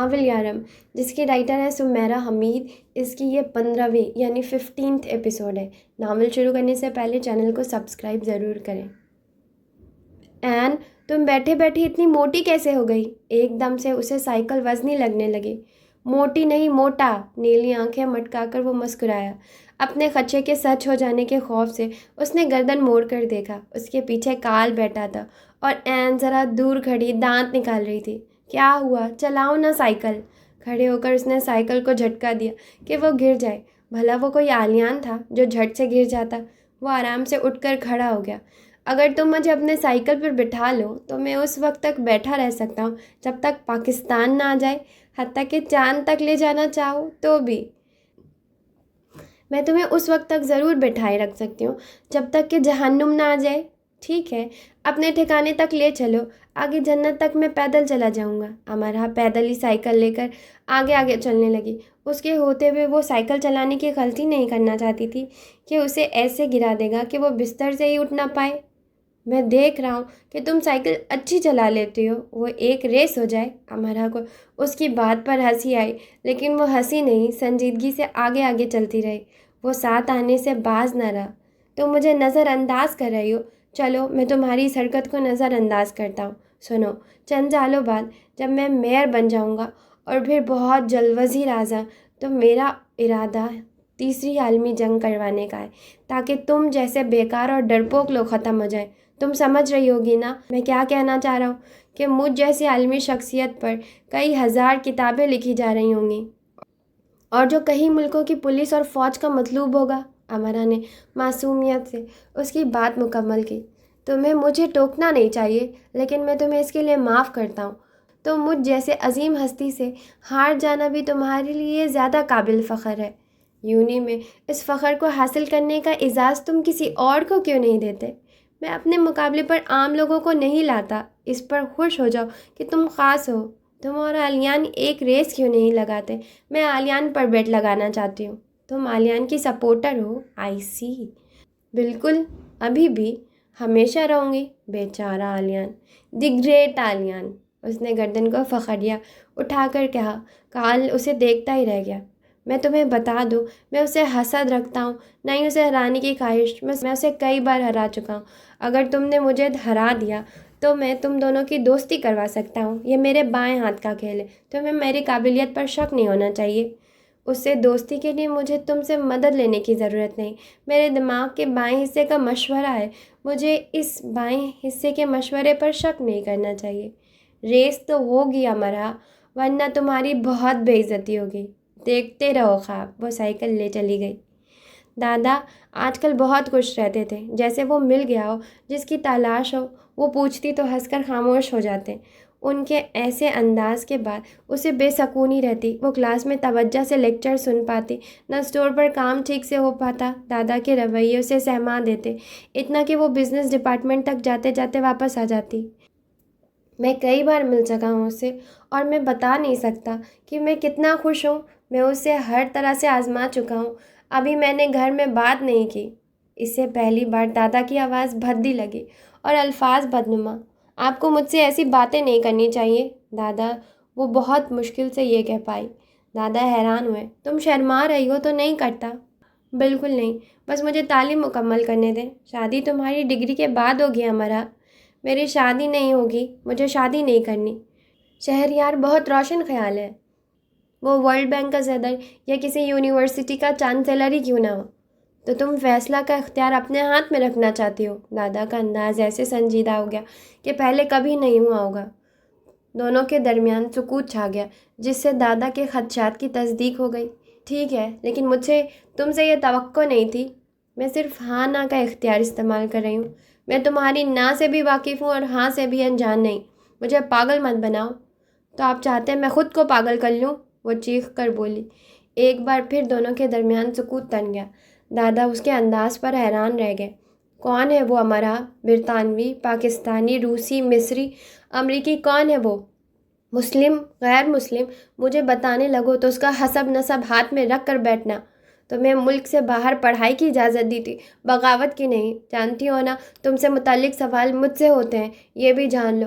Novel یارم، جس کی writer ہے سمیرہ حمید۔ اس کی یہ 15ویں یعنی 15th ایپیسوڈ ہے۔ ناول شروع کرنے سے پہلے چینل کو سبسکرائب ضرور کریں۔ این، تم بیٹھے بیٹھے اتنی موٹی کیسے ہو گئی؟ ایک دم سے اسے سائیکل وزنی لگنے لگی۔ موٹی نہیں، موٹا، نیلی آنکھیں مٹکا کر وہ مسکرایا۔ اپنے خدشے کے سچ ہو جانے کے خوف سے اس نے گردن موڑ کر دیکھا۔ اس کے پیچھے کال بیٹھا تھا اور این ذرا دور کھڑی دانت نکال رہی تھی۔ کیا ہوا؟ چلاؤ نا سائیکل۔ کھڑے ہو کر اس نے سائیکل کو جھٹکا دیا کہ وہ گر جائے۔ بھلا وہ کوئی عالیان تھا جو جھٹ سے گر جاتا؟ وہ آرام سے اٹھ کر کھڑا ہو گیا۔ اگر تم مجھے اپنے سائیکل پر بٹھا لو تو میں اس وقت تک بیٹھا رہ سکتا ہوں جب تک پاکستان نہ آ جائے، حتیٰ کہ چاند تک لے جانا چاہو تو بھی۔ میں تمہیں اس وقت تک ضرور بٹھائے رکھ سکتی ہوں جب تک کہ جہنم نہ آ جائے۔ ٹھیک ہے، اپنے ٹھکانے تک لے چلو، آگے جنت تک میں پیدل چلا جاؤں گا۔ امرا پیدل ہی سائیکل لے کر آگے آگے چلنے لگی۔ اس کے ہوتے ہوئے وہ سائیکل چلانے کی غلطی نہیں کرنا چاہتی تھی کہ اسے ایسے گرا دے گا کہ وہ بستر سے ہی اٹھ نہ پائے۔ میں دیکھ رہا ہوں کہ تم سائیکل اچھی چلا لیتی ہو، وہ ایک ریس ہو جائے۔ امرا کو اس کی بات پر ہنسی آئی، لیکن وہ ہنسی نہیں، سنجیدگی سے آگے آگے چلتی رہی۔ وہ ساتھ آنے سے باز نہ رہا۔ تم مجھے نظر انداز کر رہی ہو، چلو میں تمہاری اس حرکت کو نظر انداز کرتا ہوں۔ سنو، چند سالوں بعد جب میں میئر بن جاؤں گا اور پھر بہت جلد وزیر اعظم، تو میرا ارادہ تیسری عالمی جنگ کروانے کا ہے، تاکہ تم جیسے بیکار اور ڈرپوک لوگ ختم ہو جائیں۔ تم سمجھ رہی ہوگی نا میں کیا کہنا چاہ رہا ہوں؟ کہ مجھ جیسی عالمی شخصیت پر کئی ہزار کتابیں لکھی جا رہی ہوں گی، اور جو کئی ملکوں کی پولیس اور فوج کا مطلوب ہوگا۔ امرا نے معصومیت سے اس کی بات مکمل کی۔ تمہیں مجھے ٹوکنا نہیں چاہیے، لیکن میں تمہیں اس کے لیے معاف کرتا ہوں۔ تو مجھ جیسے عظیم ہستی سے ہار جانا بھی تمہارے لیے زیادہ قابل فخر ہے۔ یونی میں اس فخر کو حاصل کرنے کا اعزاز تم کسی اور کو کیوں نہیں دیتے؟ میں اپنے مقابلے پر عام لوگوں کو نہیں لاتا۔ اس پر خوش ہو جاؤ کہ تم خاص ہو۔ تم اور عالیان ایک ریس کیوں نہیں لگاتے؟ میں عالیان پر بیٹ لگانا چاہتی ہوں۔ تم عالیان کی سپورٹر ہو؟ آئی سی۔ بالکل، ابھی بھی، ہمیشہ رہوں گی۔ بیچارہ عالیان، دی گریٹ عالیان۔ اس نے گردن کو فخریہ اٹھا کر کہا۔ کال اسے دیکھتا ہی رہ گیا۔ میں تمہیں بتا دوں، میں اسے حسد رکھتا ہوں، نہ ہی اسے ہرانے کی خواہش۔ میں اسے کئی بار ہرا چکا ہوں۔ اگر تم نے مجھے ہرا دیا تو میں تم دونوں کی دوستی کروا سکتا ہوں۔ یہ میرے بائیں ہاتھ کا کھیل ہے، تمہیں میری قابلیت پر شک نہیں ہونا چاہیے۔ اس سے دوستی کے لیے مجھے تم سے مدد لینے کی ضرورت نہیں۔ میرے دماغ کے بائیں حصے کا مشورہ ہے، مجھے اس بائیں حصے کے مشورے پر شک نہیں کرنا چاہیے۔ ریس تو ہوگی امرا، ورنہ تمہاری بہت بے عزتی ہوگی۔ دیکھتے رہو خواب۔ وہ سائیکل لے چلی گئی۔ دادا آج کل بہت خوش رہتے تھے، جیسے وہ مل گیا ہو، جس کی تلاش ہو۔ وہ پوچھتی تو ہنس کر خاموش ہو جاتے۔ ان کے ایسے انداز کے بعد اسے بے سکونی رہتی۔ وہ کلاس میں توجہ سے لیکچر سن پاتی، نہ اسٹور پر کام ٹھیک سے ہو پاتا۔ دادا کے رویے اسے سہما دیتے، اتنا کہ وہ بزنس ڈپارٹمنٹ تک جاتے جاتے واپس آ جاتی۔ میں کئی بار مل چکا ہوں اس سے، اور میں بتا نہیں سکتا کہ میں کتنا خوش ہوں۔ میں اسے ہر طرح سے آزما چکا ہوں، ابھی میں نے گھر میں بات نہیں کی۔ اس سے پہلی بار دادا کی آواز بھدی لگی اور الفاظ بدنما۔ آپ کو مجھ سے ایسی باتیں نہیں کرنی چاہیے دادا، وہ بہت مشکل سے یہ کہہ پائی۔ دادا حیران ہوئے۔ تم شرما رہی ہو تو نہیں کرتا؟ بالکل نہیں، بس مجھے تعلیم مکمل کرنے دیں۔ شادی تمہاری ڈگری کے بعد ہوگی امرا۔ میری شادی نہیں ہوگی، مجھے شادی نہیں کرنی۔ شہریار بہت روشن خیال ہے، وہ ورلڈ بینک کا صدر یا کسی یونیورسٹی کا چانسلر ہی کیوں نہ ہو۔ تو تم فیصلہ کا اختیار اپنے ہاتھ میں رکھنا چاہتی ہو؟ دادا کا انداز ایسے سنجیدہ ہو گیا کہ پہلے کبھی نہیں ہوا ہوگا۔ دونوں کے درمیان سکوت چھا گیا، جس سے دادا کے خدشات کی تصدیق ہو گئی۔ ٹھیک ہے، لیکن مجھے تم سے یہ توقع نہیں تھی۔ میں صرف ہاں نہ کا اختیار استعمال کر رہی ہوں۔ میں تمہاری نہ سے بھی واقف ہوں اور ہاں سے بھی انجان نہیں۔ مجھے پاگل مت بناؤ۔ تو آپ چاہتے ہیں میں خود کو پاگل کر لوں؟ وہ چیخ کر بولی۔ ایک بار پھر دونوں کے درمیان سکوت تن گیا۔ دادا اس کے انداز پر حیران رہ گئے۔ کون ہے وہ امرا؟ برطانوی، پاکستانی، روسی، مصری، امریکی، کون ہے وہ؟ مسلم، غیر مسلم؟ مجھے بتانے لگو تو اس کا حسب نسب ہاتھ میں رکھ کر بیٹھنا۔ تمہیں ملک سے باہر پڑھائی کی اجازت دی تھی، بغاوت کی نہیں۔ جانتی ہو نا، تم سے متعلق سوال مجھ سے ہوتے ہیں، یہ بھی جان لو۔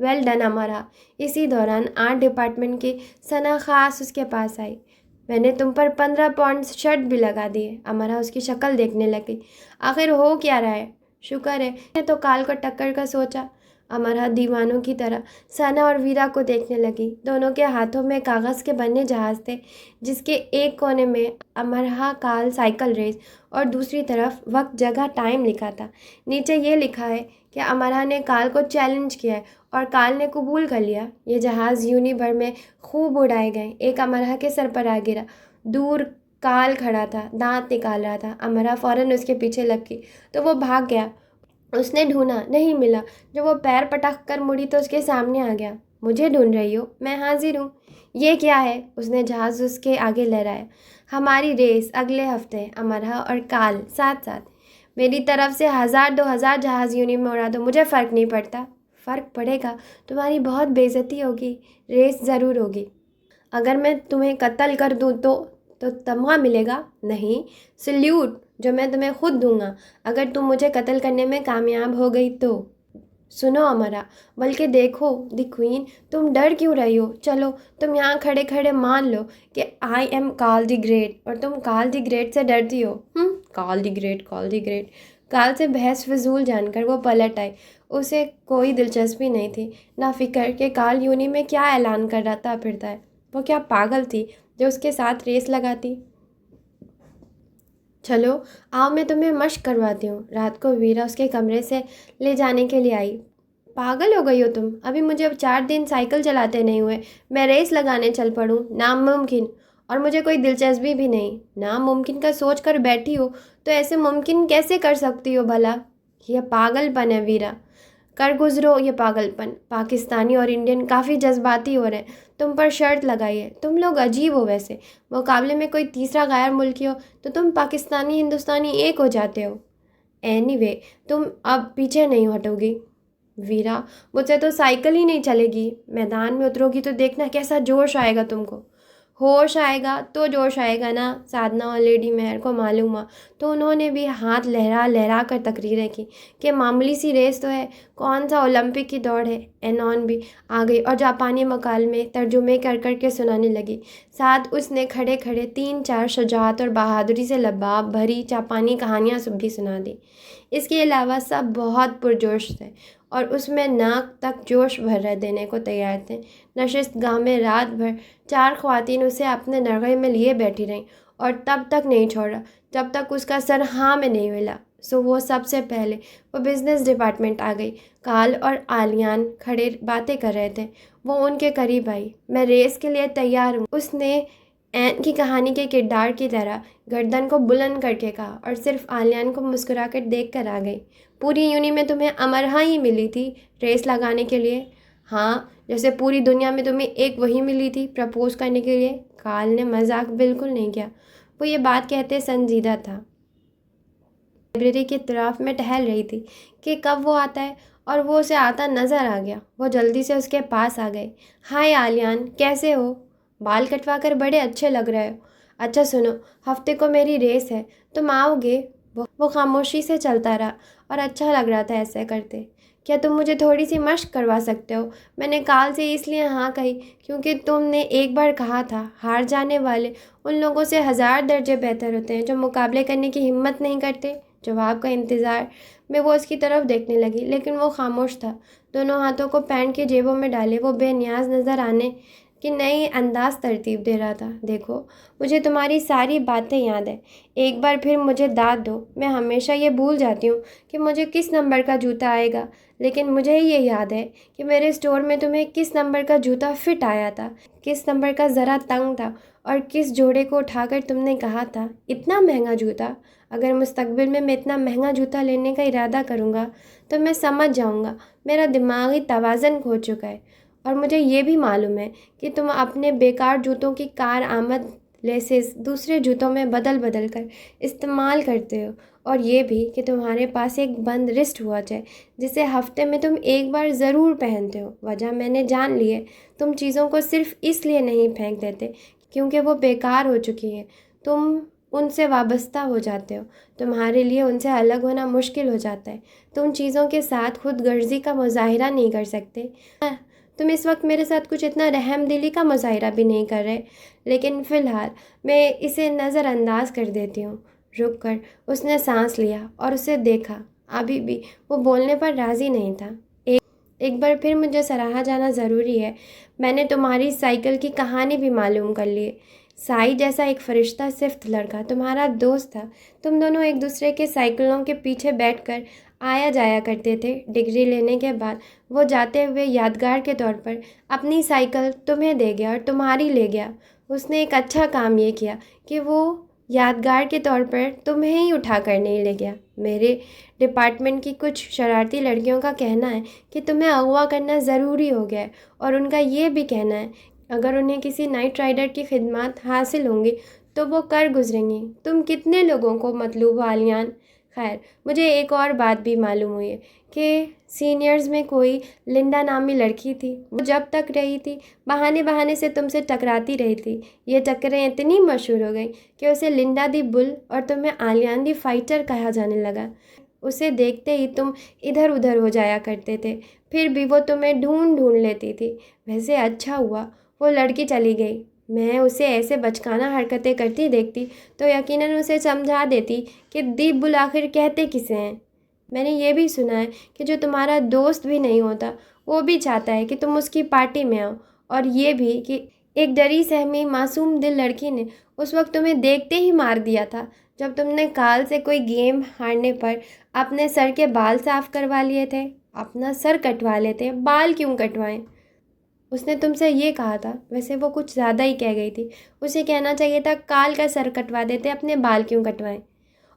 ویل ڈن امرا۔ اسی دوران آرٹ ڈپارٹمنٹ کی ثنا خاص اس کے پاس آئی۔ میں نے تم پر 15 پاؤنڈز شرٹ بھی لگا دیے۔ امرا اس کی شکل دیکھنے لگی۔ آخر ہو کیا رہا ہے؟ شکر ہے میں تو کال کو ٹکر کا سوچا۔ امرا دیوانوں کی طرح ثنا اور ویرا کو دیکھنے لگی۔ دونوں کے ہاتھوں میں کاغذ کے بنے جہاز تھے، جس کے ایک کونے میں امرا کال سائیکل ریس اور دوسری طرف وقت جگہ ٹائم لکھا تھا۔ نیچے یہ لکھا ہے کہ امرا نے کال کو چیلنج کیا ہے اور کال نے قبول کر لیا۔ یہ جہاز یونی بھر میں خوب اڑائے گئے۔ ایک امرا کے سر پر آ گرا۔ دور کال کھڑا تھا، دانت نکال رہا تھا۔ امرا فوراً اس کے پیچھے لگ گئی تو وہ بھاگ گیا۔ اس نے ڈھونڈا، نہیں ملا۔ جب وہ پیر پٹک کر مڑی تو اس کے سامنے آ گیا۔ مجھے ڈھونڈ رہی ہو؟ میں حاضر ہوں۔ یہ کیا ہے؟ اس نے جہاز اس کے آگے لہرایا۔ ہماری ریس اگلے ہفتے، امرا اور کال ساتھ ساتھ۔ میری طرف سے 1000-2000 جہاز یونی میں اڑا دو، مجھے فرق نہیں پڑتا۔ فرق پڑے گا، تمہاری بہت بے عزتی ہوگی۔ ریس ضرور ہوگی۔ اگر میں تمہیں قتل کر دوں تو تمغہ ملے گا؟ نہیں، سلیوٹ جو میں تمہیں خود دوں گا اگر تم مجھے قتل کرنے میں کامیاب ہو گئی تو۔ سنو امرا، بلکہ دیکھو دی کوئین، تم ڈر کیوں رہی ہو؟ چلو تم یہاں کھڑے کھڑے مان لو کہ I am call the great اور تم کال دی گریٹ سے ڈرتی ہو۔ کال the great, call the great. کال سے بحث فضول جان کر وہ پلٹ آئی۔ اسے کوئی دلچسپی نہیں تھی، نہ فکر کہ کال یونی میں کیا اعلان کر رہا پھرتا ہے۔ وہ کیا پاگل تھی جو اس کے ساتھ ریس لگاتی؟ چلو آؤ میں تمہیں مشق کرواتی ہوں۔ رات کو ویرا اس کے کمرے سے لے جانے کے لیے آئی۔ پاگل ہو گئی ہو تم؟ ابھی مجھے 4 دن سائیکل چلاتے نہیں ہوئے، میں ریس لگانے چل پڑوں؟ ناممکن، اور مجھے کوئی دلچسپی بھی نہیں۔ ناممکن کا سوچ کر بیٹھی ہو تو ایسے ممکن کیسے کر سکتی ہو بھلا؟ یہ پاگل پن ہے ویرا، کر گزرو یہ پاگل پن۔ پاکستانی اور انڈین کافی جذباتی ہو رہے ہیں، تم پر شرط لگائی ہے۔ تم لوگ عجیب ہو، ویسے مقابلے میں کوئی تیسرا غیر ملکی ہو تو تم پاکستانی ہندوستانی ایک ہو جاتے ہو۔ اینی وے تم اب پیچھے نہیں ہٹو گی۔ ویرا، مجھ سے تو سائیکل ہی نہیں چلے گی۔ میدان میں اترو گی تو دیکھنا کیسا جوش آئے گا تم کو۔ ہوش آئے گا تو جوش آئے گا نا۔ سادھنا اور لیڈی مہر کو معلوم ہوا تو انہوں نے بھی ہاتھ لہرا لہرا کر تقریریں کی کہ معمولی سی ریس تو ہے، کون سا اولمپک کی دوڑ ہے۔ اینون بھی آ گئی اور جاپانی مکالمے ترجمے کر کر کے سنانے لگی۔ ساتھ اس نے کھڑے کھڑے 3-4 شجاعت اور بہادری سے لباب بھری جاپانی کہانیاں بھی سنا دی۔ اس کے علاوہ سب بہت پرجوش تھے اور اس میں ناک تک جوش بھر دینے کو تیار تھے۔ نشست گاہ میں رات بھر 4 خواتین اسے اپنے نرغے میں لیے بیٹھی رہیں اور تب تک نہیں چھوڑا جب تک اس کا سر ہاں میں نہیں ملا۔ سو وہ سب سے پہلے وہ بزنس ڈپارٹمنٹ آ گئی۔ کال اور آلیان کھڑے باتیں کر رہے تھے۔ وہ ان کے قریب آئی۔ میں ریس کے لیے تیار ہوں، اس نے این کی کہانی کے کردار کی طرح گردن کو بلند کر کے کہا اور صرف آلیان کو مسکرا کر دیکھ کر آ گئی۔ پوری یونی میں تمہیں امرا ہی ملی تھی ریس لگانے کے لیے؟ ہاں، جیسے پوری دنیا میں تمہیں ایک وہی ملی تھی پرپوز کرنے کے لیے۔ کال نے مذاق بالکل نہیں کیا۔ وہ یہ بات کہتے سنجیدہ تھا۔ لائبریری کے اطراف میں ٹہل رہی تھی کہ کب وہ آتا ہے اور وہ اسے آتا نظر آ گیا۔ وہ جلدی سے اس کے پاس آ گئے۔ ہائے آلیان، کیسے ہو؟ بال کٹوا کر بڑے اچھے لگ رہے ہو۔ اچھا سنو، ہفتے کو میری ریس ہے، تم آؤ گے؟ وہ خاموشی سے چلتا رہا اور اچھا لگ رہا تھا ایسے کرتے۔ کیا تم مجھے تھوڑی سی مشق کروا سکتے ہو؟ میں نے کال سے اس لیے ہاں کہی کیونکہ تم نے ایک بار کہا تھا ہار جانے والے ان لوگوں سے 1000 درجے بہتر ہوتے ہیں جو مقابلے کرنے کی ہمت نہیں کرتے۔ جواب کا انتظار میں وہ اس کی طرف دیکھنے لگی، لیکن وہ خاموش تھا۔ دونوں ہاتھوں کو پینٹ کی جیبوں میں ڈالے وہ بے نیاز نظر آنے کہ نئی انداز ترتیب دے رہا تھا۔ دیکھو، مجھے تمہاری ساری باتیں یاد ہیں، ایک بار پھر مجھے داد دو۔ میں ہمیشہ یہ بھول جاتی ہوں کہ مجھے کس نمبر کا جوتا آئے گا، لیکن مجھے یہ یاد ہے کہ میرے اسٹور میں تمہیں کس نمبر کا جوتا فٹ آیا تھا، کس نمبر کا ذرا تنگ تھا، اور کس جوڑے کو اٹھا کر تم نے کہا تھا اتنا مہنگا جوتا۔ اگر مستقبل میں اتنا مہنگا جوتا لینے کا ارادہ کروں گا تو میں سمجھ جاؤں گا میرا دماغی توازن کھو چکا ہے۔ اور مجھے یہ بھی معلوم ہے کہ تم اپنے بیکار جوتوں کی کارآمد لیسز دوسرے جوتوں میں بدل بدل کر استعمال کرتے ہو، اور یہ بھی کہ تمہارے پاس ایک بند رسٹ واچ ہے جسے ہفتے میں تم ایک بار ضرور پہنتے ہو۔ وجہ میں نے جان لی ہے، تم چیزوں کو صرف اس لیے نہیں پھینک دیتے کیونکہ وہ بیکار ہو چکی ہیں، تم ان سے وابستہ ہو جاتے ہو، تمہارے لیے ان سے الگ ہونا مشکل ہو جاتا ہے، تو ان چیزوں کے ساتھ خود غرضی کا مظاہرہ نہیں کر سکتے۔ تم اس وقت میرے ساتھ کچھ اتنا رحم دلی کا مظاہرہ بھی نہیں کر رہے، لیکن فی الحال میں اسے نظر انداز کر دیتی ہوں۔ رک کر اس نے سانس لیا اور اسے دیکھا، ابھی بھی وہ بولنے پر راضی نہیں تھا۔ ایک بار پھر مجھے سراہا جانا ضروری ہے، میں نے تمہاری سائیکل کی کہانی بھی معلوم کر لی۔ سائی جیسا ایک فرشتہ صفت لڑکا تمہارا دوست تھا، تم دونوں ایک دوسرے کے سائیکلوں کے پیچھے بیٹھ کر آیا جایا کرتے تھے۔ ڈگری لینے کے بعد وہ جاتے ہوئے یادگار کے طور پر اپنی سائیکل تمہیں دے گیا اور تمہاری لے گیا۔ اس نے ایک اچھا کام یہ کیا کہ وہ یادگار کے طور پر تمہیں ہی اٹھا کر نہیں لے گیا۔ میرے ڈپارٹمنٹ کی کچھ شرارتی لڑکیوں کا کہنا ہے کہ تمہیں اغوا کرنا ضروری ہو گیا ہے، اور ان کا یہ بھی کہنا ہے اگر انہیں کسی نائٹ رائڈر کی خدمات حاصل ہوں گی تو وہ کر گزریں گی۔ تم کتنے لوگوں کو مطلوب ہو آلیان؟ خیر، مجھے ایک اور بات بھی معلوم ہوئی ہے کہ سینئرز میں کوئی لنڈا نامی لڑکی تھی، وہ جب تک رہی تھی بہانے بہانے سے تم سے ٹکراتی رہی تھی۔ یہ ٹکریں اتنی مشہور ہو گئیں کہ اسے لنڈا دی بل اور تمہیں آلیان دی فائٹر کہا جانے لگا۔ اسے دیکھتے ہی تم ادھر ادھر ہو جایا کرتے تھے، پھر بھی وہ تمہیں ڈھونڈ لیتی تھی۔ ویسے اچھا ہوا وہ لڑکی چلی گئی، میں اسے ایسے بچکانہ حرکتیں کرتی دیکھتی تو یقیناً اسے سمجھا دیتی کہ دی بل آخر کہتے کسے ہیں۔ میں نے یہ بھی سنا ہے کہ جو تمہارا دوست بھی نہیں ہوتا وہ بھی چاہتا ہے کہ تم اس کی پارٹی میں آؤ، اور یہ بھی کہ ایک ڈری سہمی معصوم دل لڑکی نے اس وقت تمہیں دیکھتے ہی مار دیا تھا جب تم نے کال سے کوئی گیم ہارنے پر اپنے سر کے بال صاف کروا لیے تھے۔ اپنا سر کٹوا لیتے، بال کیوں کٹوائیں؟ اس نے تم سے یہ کہا تھا۔ ویسے وہ کچھ زیادہ ہی کہہ گئی تھی، اسے کہنا چاہیے تھا کال کا سر کٹوا دیتے، اپنے بال کیوں کٹوائیں؟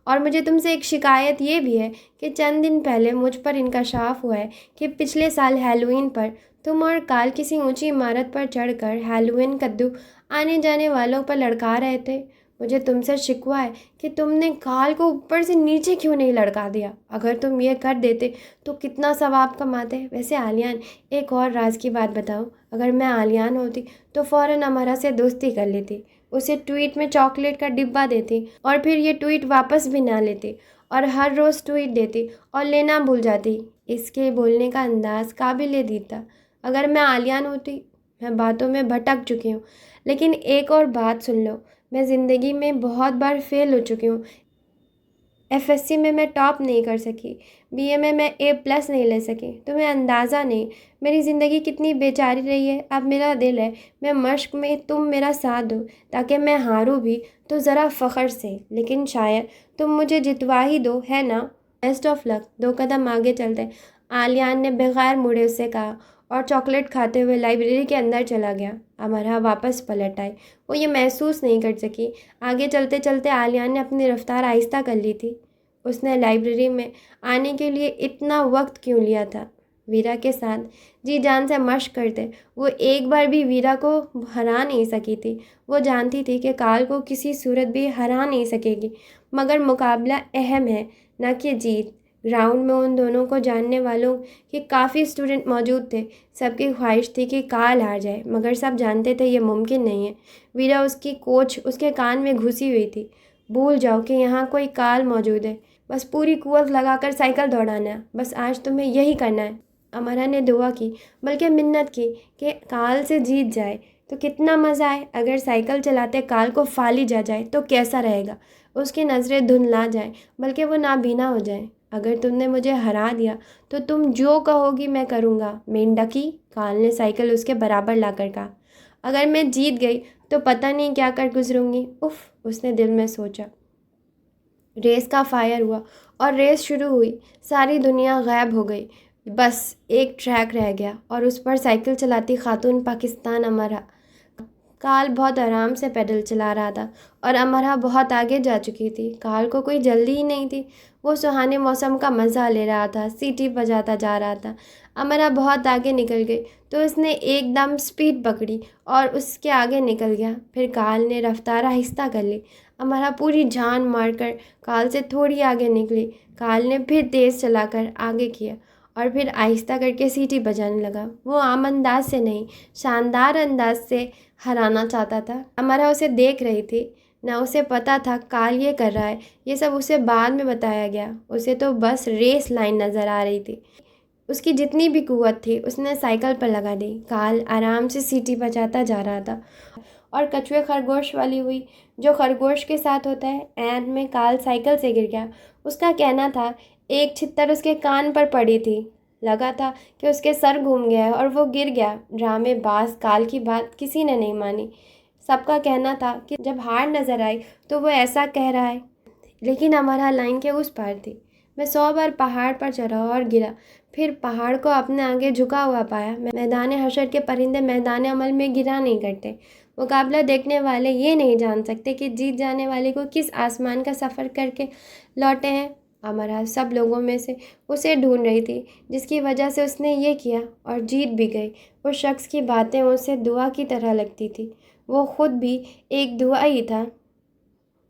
اور مجھے تم سے ایک شکایت یہ بھی ہے کہ چند دن پہلے مجھ پر انکشاف ہوا ہے کہ پچھلے سال ہیلوئین پر تم اور کال کسی اونچی عمارت پر چڑھ کر ہیلوئین کدو آنے جانے والوں پر لڑکا رہے تھے۔ مجھے تم سے شکوہ ہے کہ تم نے کال کو اوپر سے نیچے کیوں نہیں لڑکا دیا؟ اگر تم یہ کر دیتے تو کتنا ثواب کماتے۔ ویسے آلیان، ایک اور راز کی بات بتاؤ، اگر میں آلیان ہوتی تو فوراً امارا سے دوستی کر لیتی، اسے ٹویٹ میں چاکلیٹ کا ڈبہ دیتی اور پھر یہ ٹویٹ واپس بھی نہ لیتی اور ہر روز ٹویٹ دیتی اور لینا بھول جاتی۔ اس کے بولنے کا انداز قابل دید تھا۔ اگر میں آلیان ہوتی، میں باتوں میں بھٹک چکی ہوں، لیکن ایک اور بات سن لو، میں زندگی میں بہت بار فیل ہو چکی ہوں۔ FSC میں ٹاپ نہیں کر سکی، BA میں A+ نہیں لے سکی۔ تمہیں اندازہ نہیں میری زندگی کتنی بیچاری رہی ہے۔ اب میرا دل ہے میں مشق میں تم میرا ساتھ دو تاکہ میں ہاروں بھی تو ذرا فخر سے، لیکن شاید تم مجھے جتوا ہی دو، ہے نا؟ بیسٹ آف لک۔ 2 قدم آگے چلتے آلیان نے بغیر مڑے اسے کہا اور چاکلیٹ کھاتے ہوئے لائبریری کے اندر چلا گیا۔ امرا واپس پلٹ آئی، وہ یہ محسوس نہیں کر سکی۔ آگے چلتے چلتے آلیان نے اپنی رفتار آہستہ کر لی تھی۔ اس نے لائبریری میں آنے کے لیے اتنا وقت کیوں لیا تھا؟ ویرا کے ساتھ جی جان سے مشق کرتے وہ ایک بار بھی ویرا کو ہرا نہیں سکی تھی۔ وہ جانتی تھی کہ کال کو کسی صورت بھی ہرا نہیں سکے گی، مگر مقابلہ اہم ہے نہ کہ جیت۔ گراؤنڈ میں ان دونوں کو جاننے والوں کے کافی اسٹوڈنٹ موجود تھے۔ سب کی خواہش تھی کہ کال ہار جائے، مگر سب جانتے تھے یہ ممکن نہیں ہے۔ ویرا، اس کی کوچ، اس کے کان میں گھسی ہوئی تھی۔ بھول جاؤ کہ یہاں کوئی کال موجود ہے، بس پوری قوت لگا کر سائیکل دوڑانا ہے، بس آج تمہیں یہی کرنا ہے۔ امرا نے دعا کی، بلکہ منت کی کہ کال سے جیت جائے تو کتنا مزہ آئے۔ اگر سائیکل چلاتے کال کو فالج آ جائے تو کیسا رہے گا؟ اس کی نظریں دھندلا جائیں، بلکہ وہ نابینا ہو جائیں۔ اگر تم نے مجھے ہرا دیا تو تم جو کہو گی میں کروں گا، مینڈکی۔ کال نے سائیکل اس کے برابر لا کر کہا۔ اگر میں جیت گئی تو پتہ نہیں کیا کر گزروں گی، اف، اس نے دل میں سوچا۔ ریس کا فائر ہوا اور ریس شروع ہوئی۔ ساری دنیا غائب ہو گئی، بس ایک ٹریک رہ گیا اور اس پر سائیکل چلاتی خاتون پاکستان امرا۔ کال بہت آرام سے پیڈل چلا رہا تھا اور امرا بہت آگے جا چکی تھی۔ کال کو کوئی جلدی ہی نہیں تھی، وہ سہانے موسم کا مزہ لے رہا تھا، سیٹی بجاتا جا رہا تھا۔ امرا بہت آگے نکل گئی تو اس نے ایک دم سپیڈ پکڑی اور اس کے آگے نکل گیا۔ پھر کال نے رفتار آہستہ کر لی۔ امرا پوری جان مار کر کال سے تھوڑی آگے نکلی۔ کال نے پھر تیز چلا کر آگے کیا اور پھر آہستہ کر کے سیٹی بجانے لگا۔ وہ عام انداز سے نہیں، شاندار انداز سے ہرانا چاہتا تھا۔ امرا اسے دیکھ رہی تھی، نہ اسے پتہ تھا کال یہ کر رہا ہے، یہ سب اسے بعد میں بتایا گیا۔ اسے تو بس ریس لائن نظر آ رہی تھی۔ اس کی جتنی بھی قوت تھی اس نے سائیکل پر لگا دی۔ کال آرام سے سیٹی بجاتا جا رہا تھا اور کچھوے خرگوش والی ہوئی جو خرگوش کے ساتھ ہوتا ہے۔ اینڈ میں کال سائیکل سے گر گیا۔ اس کا کہنا تھا ایک چھتر اس کے کان پر پڑی تھی، لگا تھا کہ اس کے سر گھوم گیا ہے اور وہ گر گیا۔ ڈرامے باز کال کی بات کسی نے نہیں مانی۔ سب کا کہنا تھا کہ جب ہار نظر آئی تو وہ ایسا کہہ رہا ہے، لیکن ہمارا لائن کے اس پار تھی۔ میں 100 بار پہاڑ پر چڑھا اور گرا، پھر پہاڑ کو اپنے آگے جھکا ہوا پایا۔ میدان حشر کے پرندے میدان عمل میں گرا نہیں کرتے۔ مقابلہ دیکھنے والے یہ نہیں جان سکتے کہ جیت جانے والے کو کس آسمان کا سفر کر کے لوٹے ہیں۔ امرا سب لوگوں میں سے اسے ڈھونڈ رہی تھی جس کی وجہ سے اس نے یہ کیا اور جیت بھی گئی۔ اس شخص کی باتیں اسے دعا کی طرح لگتی تھی، وہ خود بھی ایک دعا ہی تھا۔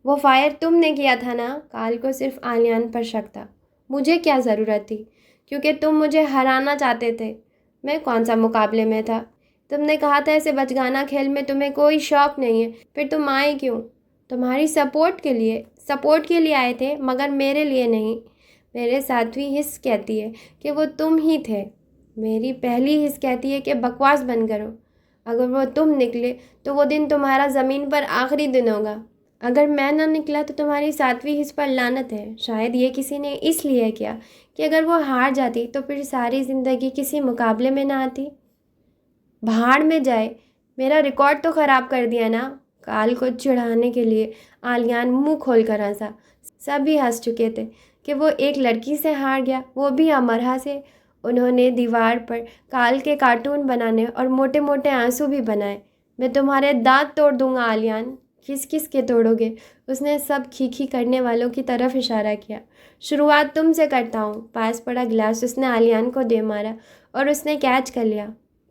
وہ فائر تم نے کیا تھا نا؟ کال کو صرف آلیان پر شک تھا۔ مجھے کیا ضرورت تھی؟ کیونکہ تم مجھے ہرانا چاہتے تھے۔ میں کون سا مقابلے میں تھا؟ تم نے کہا تھا اسے بچگانہ کھیل میں تمہیں کوئی شوق نہیں ہے، پھر تم آئے کیوں؟ تمہاری سپورٹ کے لیے آئے تھے، مگر میرے لیے نہیں۔ میرے ساتویں حص کہتی ہے کہ وہ تم ہی تھے، میری پہلی حص کہتی ہے کہ بکواس بند کرو۔ اگر وہ تم نکلے تو وہ دن تمہارا زمین پر آخری دن ہوگا، اگر میں نہ نکلا تو تمہاری ساتویں حص پر لعنت ہے۔ شاید یہ کسی نے اس لیے کیا کہ اگر وہ ہار جاتی تو پھر ساری زندگی کسی مقابلے میں نہ آتی۔ بھاڑ میں جائے، میرا ریکارڈ تو خراب کر دیا نا۔ کال کو چڑھانے کے لیے آلیان منہ کھول کر ہنسا۔ سب ہی ہنس چکے تھے کہ وہ ایک لڑکی سے ہار گیا، وہ بھی امرا سے۔ انہوں نے دیوار پر کال کے کارٹون بنانے اور موٹے موٹے آنسو بھی بنائے۔ میں تمہارے دانت توڑ دوں گا آلیان۔ کس کس کے توڑو گے؟ اس نے سب کھیکھی کرنے والوں کی طرف اشارہ کیا۔ شروعات تم سے کرتا ہوں۔ پاس پڑا گلاس اس نے آلیان کو دے مارا اور اس نے کیچ کر لیا۔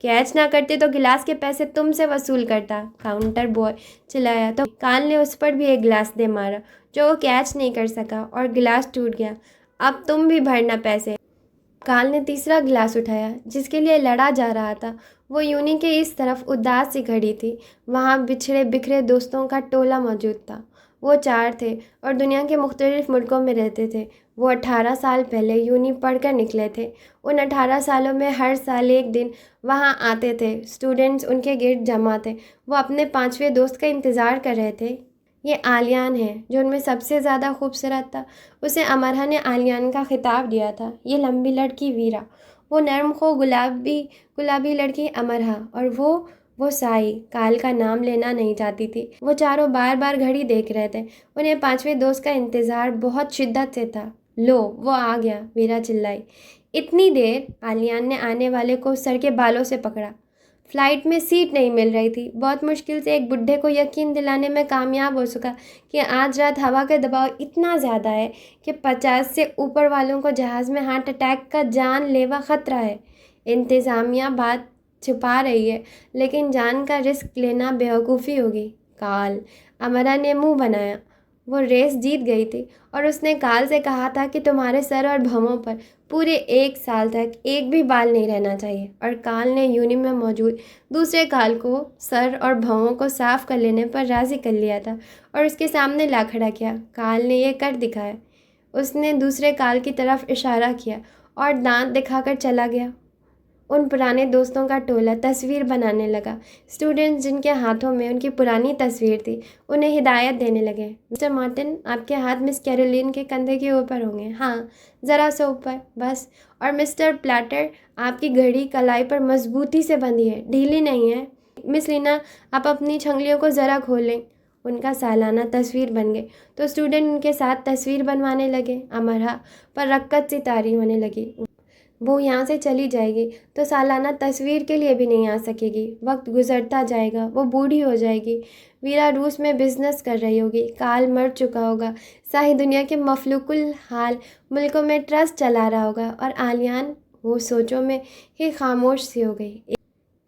کیچ نہ کرتے تو گلاس کے پیسے تم سے وصول کرتا، کاؤنٹر بوائے چلایا تو کال نے اس پر بھی ایک گلاس دے مارا جو وہ کیچ نہیں کر سکا اور گلاس ٹوٹ گیا۔ اب تم بھی بھرنا پیسے۔ کال نے تیسرا گلاس اٹھایا جس کے لیے لڑا جا رہا تھا۔ وہ یونی کے اس طرف اداس سی کھڑی تھی، وہاں بچھڑے بکھرے دوستوں کا ٹولہ موجود تھا۔ وہ 4 تھے اور دنیا کے مختلف ملکوں میں رہتے تھے۔ وہ 18 سال پہلے یونی پڑھ کر نکلے تھے۔ ان 18 سالوں میں ہر سال ایک دن وہاں آتے تھے۔ اسٹوڈنٹس ان کے گرد جمع تھے۔ وہ اپنے 5ویں دوست کا انتظار کر رہے تھے۔ یہ آلیان ہے جو ان میں سب سے زیادہ خوبصورت تھا۔ اسے امرا نے آلیان کا خطاب دیا تھا۔ یہ لمبی لڑکی ویرا، وہ نرم خو گلابی لڑکی امرا، اور وہ سائی کال کا نام لینا نہیں چاہتی تھی۔ وہ چاروں بار بار گھڑی دیکھ رہے تھے۔ انہیں 5ویں دوست کا انتظار بہت شدت سے تھا۔ لو وہ آ گیا، ویرا چلائی۔ اتنی دیر؟ آلیان نے آنے والے کو سر کے بالوں سے پکڑا۔ فلائٹ میں سیٹ نہیں مل رہی تھی۔ بہت مشکل سے ایک بڈھے کو یقین دلانے میں کامیاب ہو سکا کہ آج رات ہوا کا دباؤ اتنا زیادہ ہے کہ 50 سے اوپر والوں کو جہاز میں ہارٹ اٹیک کا جان لیوا خطرہ ہے۔ انتظامیہ بات چھپا رہی ہے، لیکن جان کا رسک لینا بیوقوفی ہوگی۔ کال، امرا نے منہ بنایا۔ وہ ریس جیت گئی تھی اور اس نے کال سے کہا تھا کہ تمہارے سر اور بھووں پر پورے 1 سال تک ایک بھی بال نہیں رہنا چاہیے، اور کال نے یونی میں موجود دوسرے کال کو سر اور بھووں کو صاف کر لینے پر راضی کر لیا تھا اور اس کے سامنے لا کھڑا کیا۔ کال نے یہ کر دکھایا۔ اس نے دوسرے کال کی طرف اشارہ کیا اور دانت دکھا کر چلا گیا۔ ان پرانے دوستوں کا ٹولہ تصویر بنانے لگا۔ اسٹوڈنٹس جن کے ہاتھوں میں ان کی پرانی تصویر تھی انہیں ہدایت دینے لگے۔ مسٹر مارٹن، آپ کے ہاتھ مس کیرولین کے کندھے کے اوپر ہوں گے۔ ہاں، ذرا سا اوپر بس۔ اور مسٹر پلاٹر، آپ کی گھڑی کلائی پر مضبوطی سے بندھی ہے، ڈھیلی نہیں ہے۔ مس لینا، آپ اپنی چھنگلیوں کو ذرا کھولیں۔ ان کا سالانہ تصویر بن گئے تو اسٹوڈنٹ ان کے ساتھ تصویر بنوانے لگے۔ امرا پر رکت سی طاری ہونے لگی۔ وہ یہاں سے چلی جائے گی تو سالانہ تصویر کے لیے بھی نہیں آ سکے گی۔ وقت گزرتا جائے گا، وہ بوڑھی ہو جائے گی۔ ویرا روس میں بزنس کر رہی ہوگی، کال مر چکا ہوگا، ساری دنیا کے مفلوق الحال ملکوں میں ٹرسٹ چلا رہا ہوگا، اور آلیان وہ سوچوں میں ہی خاموش سی ہو گئی۔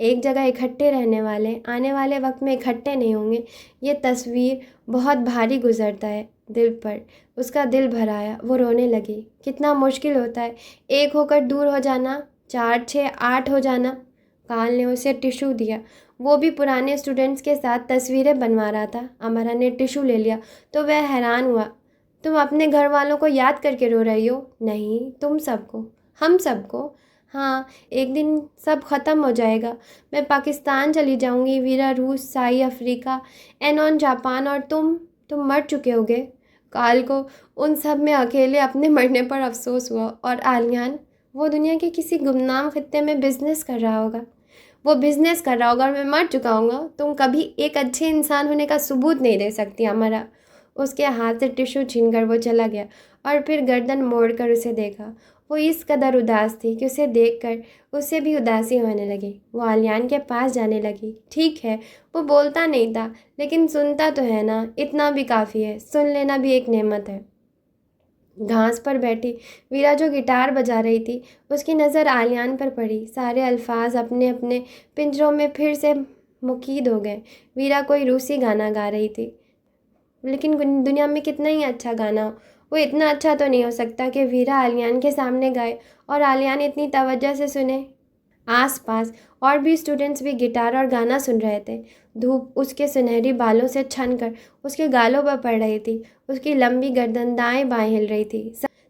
ایک جگہ اکٹھے رہنے والے آنے والے وقت میں اکٹھے نہیں ہوں گے۔ یہ تصویر بہت بھاری گزرتا ہے دل پر۔ اس کا دل بھر آیا، وہ رونے لگی۔ کتنا مشکل ہوتا ہے ایک ہو کر دور ہو جانا، 4 6 8 ہو جانا۔ کال نے اسے ٹشو دیا۔ وہ بھی پرانے اسٹوڈنٹس کے ساتھ تصویریں بنوا رہا تھا۔ امرا نے ٹیشو لے لیا تو وہ حیران ہوا۔ تم اپنے گھر والوں کو یاد کر کے رو رہی ہو؟ نہیں، تم سب کو۔ ہم سب کو؟ ہاں، ایک دن سب ختم ہو جائے گا۔ میں پاکستان چلی جاؤں گی، ویرا روس، سائی افریقہ، اینون جاپان، اور تم مر چکے ہوگے۔ کال کو ان سب میں اکیلے اپنے مرنے پر افسوس ہوا۔ اور آلیان؟ وہ دنیا کے کسی گمنام خطے میں بزنس کر رہا ہوگا۔ اور میں مر چکا ہوں گا۔ تم کبھی ایک اچھے انسان ہونے کا ثبوت نہیں دے سکتی امرا۔ اس کے ہاتھ سے ٹیشو چھین کر وہ چلا گیا اور پھر گردن موڑ کر اسے دیکھا۔ وہ اس قدر اداس تھی کہ اسے دیکھ کر اسے بھی اداسی ہونے لگی۔ وہ آلیان کے پاس جانے لگی۔ ٹھیک ہے، وہ بولتا نہیں تھا لیکن سنتا تو ہے نا، اتنا بھی کافی ہے۔ سن لینا بھی ایک نعمت ہے۔ گھاس پر بیٹھی ویرا جو گٹار بجا رہی تھی، اس کی نظر آلیان پر پڑی۔ سارے الفاظ اپنے اپنے پنجروں میں پھر سے مقید ہو گئے۔ ویرا کوئی روسی گانا گا رہی تھی، لیکن دنیا میں کتنا ہی اچھا گانا ہو، وہ اتنا اچھا تو نہیں ہو سکتا کہ ویرا آلیان کے سامنے گائے اور آلیان اتنی توجہ سے سنے۔ آس پاس اور بھی اسٹوڈنٹس بھی گٹار اور گانا سن رہے تھے۔ دھوپ اس کے سنہری بالوں سے چھن کر اس کے گالوں پر پڑ رہی تھی۔ اس کی لمبی گردن دائیں بائیں ہل رہی تھی۔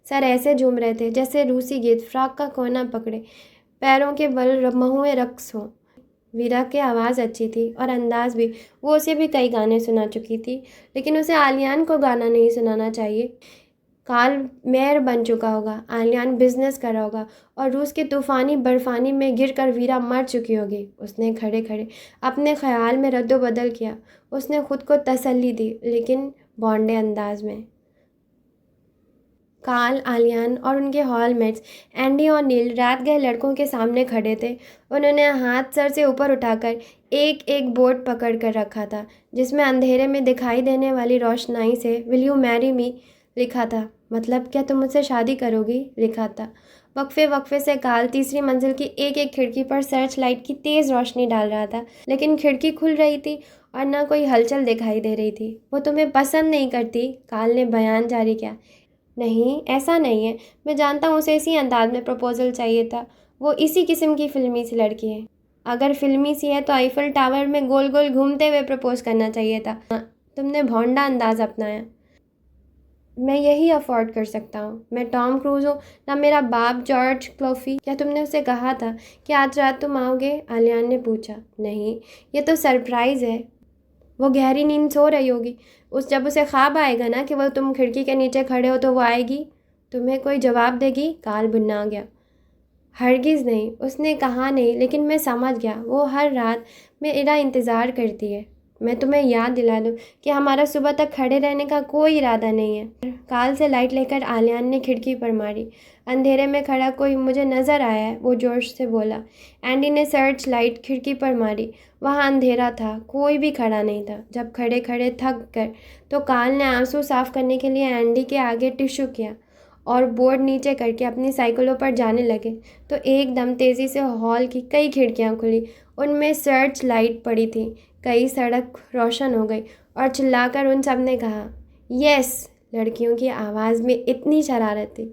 سر ایسے جھوم رہے تھے جیسے روسی گیت فراق کا کونا پکڑے، پیروں کے بل مہوئے رقص ہوں۔ ویرا کی آواز اچھی تھی اور انداز بھی۔ وہ اسے بھی کئی گانے سنا چکی تھی، لیکن اسے آلیان کو گانا نہیں سنانا چاہیے۔ کال میئر بن چکا ہوگا، آلیان بزنس کر رہا ہوگا، اور روس کے طوفانی برفانی میں گر کر ویرا مر چکی ہوگی۔ اس نے کھڑے کھڑے اپنے خیال میں رد و بدل کیا۔ اس نے خود کو تسلی دی، لیکن بونڈے انداز میں۔ کال، آلیان اور ان کے ہال میٹس اینڈی اور نیل رات گئے لڑکوں کے سامنے کھڑے تھے۔ انہوں نے ہاتھ سر سے اوپر اٹھا کر ایک ایک بورڈ پکڑ کر رکھا تھا، جس میں اندھیرے میں دکھائی دینے والی روشنائی سے "ول یو میری می" لکھا تھا۔ مطلب کیا تم مجھ سے شادی کرو گی؟ لکھا تھا۔ وقفے سے کال تیسری منزل کی ایک ایک کھڑکی پر سرچ لائٹ کی تیز روشنی ڈال رہا تھا، لیکن کھڑکی کھل رہی تھی اور نہ کوئی ہلچل دکھائی دے رہی تھی۔ وہ تمہیں پسند نہیں کرتی، کال نے بیان جاری کیا۔ نہیں، ایسا نہیں ہے، میں جانتا ہوں اسے اسی انداز میں پروپوزل چاہیے تھا۔ وہ اسی قسم کی فلمی سی لڑکی ہے۔ اگر فلمی سی ہے تو آئیفل ٹاور میں گول گول گھومتے ہوئے پرپوز کرنا چاہیے تھا۔ تم نے بھونڈا انداز اپنایا۔ میں یہی افورڈ کر سکتا ہوں۔ میں ٹام کروز ہوں، نہ میرا باپ جارج کلوفی۔ کیا تم نے اسے کہا تھا کہ آج رات تم آؤ گے؟ آلیان نے پوچھا۔ نہیں، یہ تو سرپرائز ہے۔ وہ گہری نیند سو رہی ہوگی۔ جب اسے خواب آئے گا نا کہ وہ تم کھڑکی کے نیچے کھڑے ہو تو وہ آئے گی، تمہیں کوئی جواب دے گی؟ کال بھنا گیا۔ ہرگز نہیں، اس نے کہا نہیں، لیکن میں سمجھ گیا۔ وہ ہر رات میرا انتظار کرتی ہے۔ میں تمہیں یاد دلا دوں کہ ہمارا صبح تک کھڑے رہنے کا کوئی ارادہ نہیں ہے۔ کال سے لائٹ لے کر آلیان نے کھڑکی پر ماری۔ اندھیرے میں کھڑا کوئی مجھے نظر آیا ہے، وہ جوش سے بولا۔ اینڈی نے سرچ لائٹ کھڑکی پر ماری۔ وہاں اندھیرا تھا، کوئی بھی کھڑا نہیں تھا۔ جب کھڑے کھڑے تھک کر تو کال نے آنسو صاف کرنے کے لیے اینڈی کے آگے ٹیشو کیا اور بورڈ نیچے کر کے اپنی سائیکلوں پر جانے لگے تو ایک دم تیزی سے ہال کی کئی کھڑکیاں کھلی۔ ان میں سرچ لائٹ پڑی تھی۔ کئی سڑک روشن ہو گئی اور چلا کر ان سب نے کہا یس۔ لڑکیوں کی آواز میں اتنی شرارت تھی،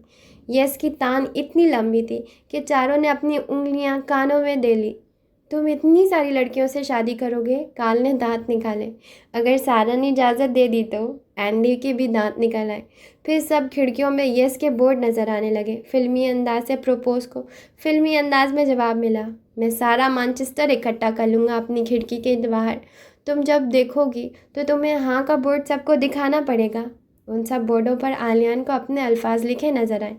یس کی تان اتنی لمبی تھی کہ چاروں نے اپنی انگلیاں کانوں میں دے لی۔ تم اتنی ساری لڑکیوں سے شادی کرو گے؟ کال نے دانت نکالے۔ اگر سارا نے اجازت دے دی تو۔ اینڈی کے بھی دانت نکل آئے۔ پھر سب کھڑکیوں میں یس کے بورڈ نظر آنے لگے۔ فلمی انداز سے پروپوز کو فلمی انداز میں جواب ملا۔ میں سارا مانچسٹر اکٹھا کر لوں گا اپنی کھڑکی کے باہر۔ تم جب دیکھو گی تو تمہیں ہاں کا بورڈ سب کو دکھانا پڑے گا۔ ان سب بورڈوں پر آلیان کو اپنے الفاظ لکھے نظر آئے۔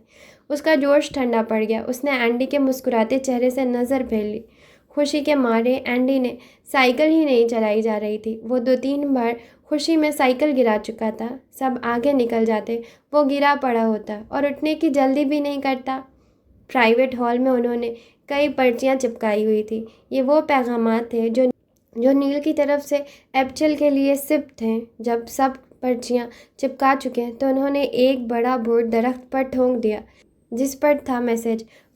اس کا جوش ٹھنڈا پڑ گیا۔ اس نے اینڈی کے مسکراتے چہرے سے نظر پھیر لی۔ خوشی کے مارے اینڈی نے سائیکل ہی نہیں چلائی جا رہی تھی۔ وہ 2-3 بار خوشی میں سائیکل گرا چکا تھا۔ سب آگے نکل جاتے، وہ گرا پڑا ہوتا اور اٹھنے کی جلدی بھی نہیں کرتا۔ پرائیویٹ ہال میں انہوں نے کئی پرچیاں چپکائی ہوئی تھیں۔ یہ وہ پیغامات تھے جو نیل کی طرف سے ایپچل کے لیے سپٹ تھے۔ جب سب پرچیاں چپکا چکے تو انہوں نے ایک بڑا بورڈ درخت پر ٹھونک دیا جس پر تھا message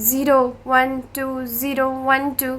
0 1 2 0 1 2।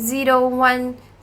0 1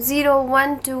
0 1 2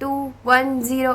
2 1 0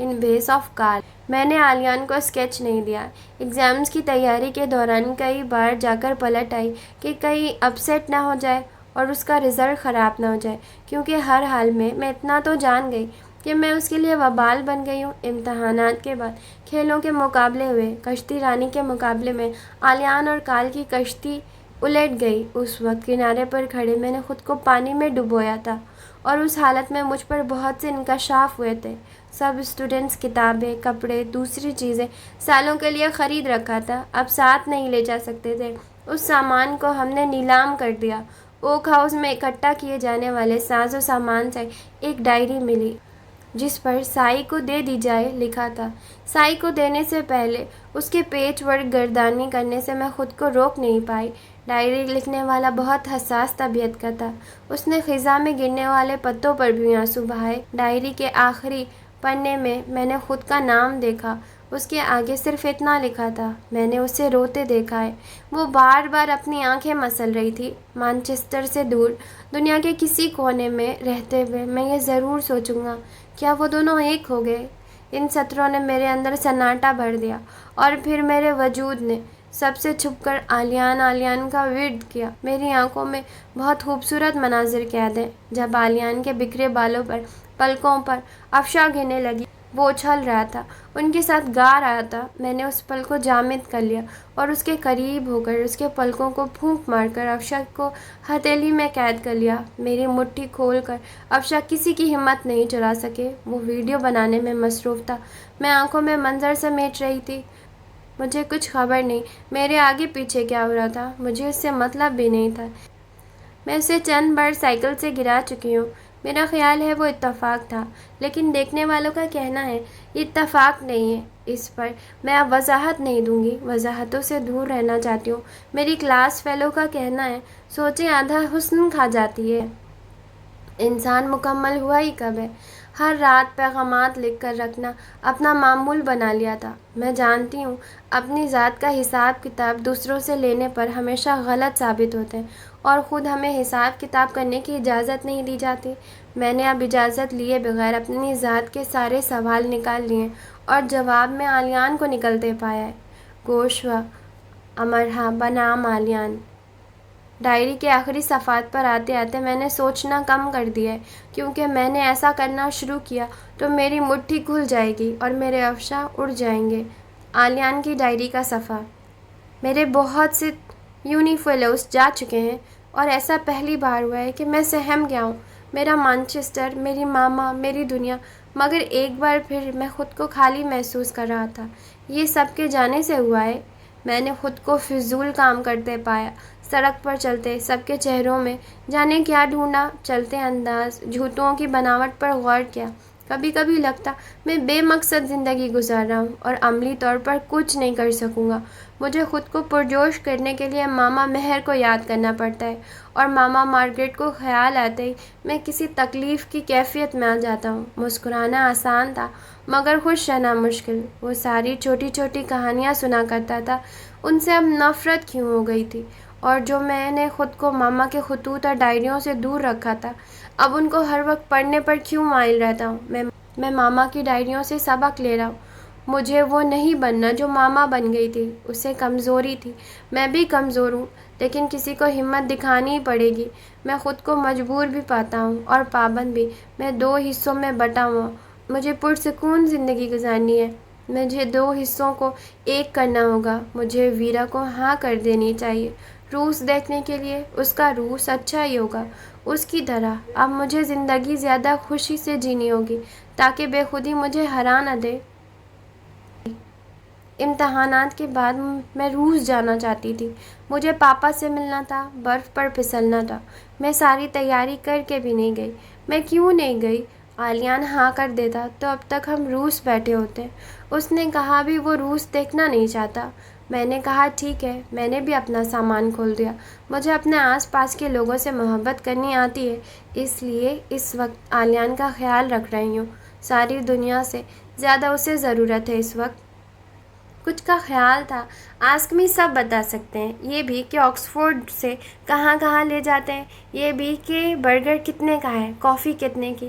in ways of car. میں نے عالیان کو اسکیچ نہیں دیا. ایگزامز کی تیاری کے دوران کئی بار جا کر پلٹ آئی کہ کہیں اپسیٹ نہ ہو جائے اور اس کا رزلٹ خراب نہ ہو جائے، کیونکہ ہر حال میں اتنا تو جان گئی کہ میں اس کے لیے وبال بن گئی ہوں. امتحانات کے بعد کھیلوں کے مقابلے ہوئے. کشتی رانی کے مقابلے میں عالیان اور کال کی کشتی الٹ گئی. اس وقت کنارے پر کھڑے میں نے خود کو پانی میں ڈبویا تھا اور اس حالت میں مجھ پر بہت سے انکشاف ہوئے تھے. سب اسٹوڈنٹس کتابیں، کپڑے، دوسری چیزیں سالوں کے لیے خرید رکھا تھا، اب ساتھ نہیں لے جا سکتے تھے. اس سامان کو ہم نے نیلام کر دیا. اوک ہاؤس میں اکٹھا کیے جانے والے ساز و سامان سے ایک ڈائری ملی جس پر سائی کو دے دی جائے لکھا تھا. سائی کو دینے سے پہلے اس کے پیچ ورک گردانی کرنے سے میں خود کو روک نہیں پائی. ڈائری لکھنے والا بہت حساس طبیعت کا تھا. اس نے خزاں میں گرنے والے پتوں پر بھی آنسو بہائے. ڈائری کے آخری پنے میں نے خود کا نام دیکھا. اس کے آگے صرف اتنا لکھا تھا: میں نے اسے روتے دیکھا ہے. وہ بار بار اپنی آنکھیں مسل رہی تھی. مانچسٹر سے دور دنیا کے کسی کونے میں رہتے ہوئے میں یہ ضرور سوچوں گا، کیا وہ دونوں ایک ہو گئے؟ ان سطروں نے میرے اندر سناٹا بھر دیا اور پھر میرے وجود نے سب سے چھپ کر عالیان عالیان کا ورد کیا. میری آنکھوں میں بہت خوبصورت مناظر قید ہیں. جب عالیان کے بکھرے بالوں پر پلکوں پر افشا گرنے لگی، وہ اچھل رہا تھا، ان کے ساتھ گا رہا تھا. میں نے اس پل کو جامد کر لیا اور اس کے قریب ہو کر اس کے پلکوں کو پھونک مار کر افشا کو ہتھیلی میں قید کر لیا. میری مٹھی کھول کر افشا کسی کی ہمت نہیں چرا سکے. وہ ویڈیو بنانے میں مصروف تھا. میں آنکھوں میں منظر سمیٹ رہی تھی. مجھے کچھ خبر نہیں میرے آگے پیچھے کیا ہو رہا تھا. مجھے اس سے مطلب بھی نہیں تھا. میں اسے چند بار سائیکل سے گرا چکی ہوں. میرا خیال ہے وہ اتفاق تھا، لیکن دیکھنے والوں کا کہنا ہے یہ اتفاق نہیں ہے. اس پر میں اب وضاحت نہیں دوں گی. وضاحتوں سے دور رہنا چاہتی ہوں. میری کلاس فیلو کا کہنا ہے سوچیں آدھا حسن کھا جاتی ہے. انسان مکمل ہوا ہی کب ہے؟ ہر رات پیغامات لکھ کر رکھنا اپنا معمول بنا لیا تھا. میں جانتی ہوں اپنی ذات کا حساب کتاب دوسروں سے لینے پر ہمیشہ غلط ثابت ہوتے ہیں اور خود ہمیں حساب کتاب کرنے کی اجازت نہیں دی جاتی. میں نے اب اجازت لیے بغیر اپنی ذات کے سارے سوال نکال لیے اور جواب میں عالیان کو نکلتے پایا ہے. گوشوا امرہا بنام عالیان. ڈائری کے آخری صفحات پر آتے آتے میں نے سوچنا کم کر دیا ہے، کیونکہ میں نے ایسا کرنا شروع کیا تو میری مٹھی کھل جائے گی اور میرے افشا اڑ جائیں گے. عالیان کی ڈائری کا صفحہ: میرے بہت سے یونیفیلوز جا چکے ہیں اور ایسا پہلی بار ہوا ہے کہ میں سہم گیا ہوں. میرا مانچسٹر، میری ماما، میری دنیا. مگر ایک بار پھر میں خود کو خالی محسوس کر رہا تھا. یہ سب کے جانے سے ہوا ہے. میں نے خود کو فضول کام کرتے پایا. سڑک پر چلتے سب کے چہروں میں جانے کیا ڈھونڈا. چلتے انداز، جوتوں کی بناوٹ پر غور کیا. کبھی کبھی لگتا میں بے مقصد زندگی گزار رہا ہوں اور عملی طور پر کچھ نہیں کر سکوں گا. مجھے خود کو پرجوش کرنے کے لیے ماما مہر کو یاد کرنا پڑتا ہے اور ماما مارگریٹ کو خیال آتے ہی میں کسی تکلیف کی کیفیت میں آ جاتا ہوں. مسکرانا آسان تھا مگر خوش رہنا مشکل. وہ ساری چھوٹی چھوٹی کہانیاں سنا کرتا تھا، ان سے اب نفرت کیوں ہو گئی تھی؟ اور جو میں نے خود کو ماما کے خطوط اور ڈائریوں سے دور رکھا تھا، اب ان کو ہر وقت پڑھنے پر کیوں مائل رہتا ہوں؟ میں ماما کی ڈائریوں سے سبق لے رہا ہوں. مجھے وہ نہیں بننا جو ماما بن گئی تھی. اسے کمزوری تھی. میں بھی کمزور ہوں، لیکن کسی کو ہمت دکھانی ہی پڑے گی. میں خود کو مجبور بھی پاتا ہوں اور پابند بھی. میں 2 حصوں میں بٹا ہوا. مجھے پرسکون زندگی گزارنی ہے. مجھے 2 حصوں کو ایک کرنا ہوگا. مجھے ویرا کو ہاں کر دینی چاہیے روس دیکھنے کے لیے. اس کا روس اچھا ہی ہوگا اس کی طرح. اب مجھے زندگی زیادہ خوشی سے جینی ہوگی تاکہ بے خودی مجھے ہرا نہ دے. امتحانات کے بعد میں روس جانا چاہتی تھی. مجھے پاپا سے ملنا تھا، برف پر پھسلنا تھا. میں ساری تیاری کر کے بھی نہیں گئی. میں کیوں نہیں گئی؟ عالیان ہاں کر دیتا تو اب تک ہم روس بیٹھے ہوتے. اس نے کہا بھی وہ روس دیکھنا نہیں چاہتا. میں نے کہا ٹھیک ہے. میں نے بھی اپنا سامان کھول دیا. مجھے اپنے آس پاس کے لوگوں سے محبت کرنی آتی ہے، اس لیے اس وقت عالیان کا خیال رکھ رہی ہوں. ساری دنیا سے زیادہ اسے ضرورت ہے اس وقت. کچھ کا خیال تھا آسک می سب بتا سکتے ہیں. یہ بھی کہ آکسفورڈ سے کہاں کہاں لے جاتے ہیں. یہ بھی کہ برگر کتنے کا ہے، کافی کتنے کی.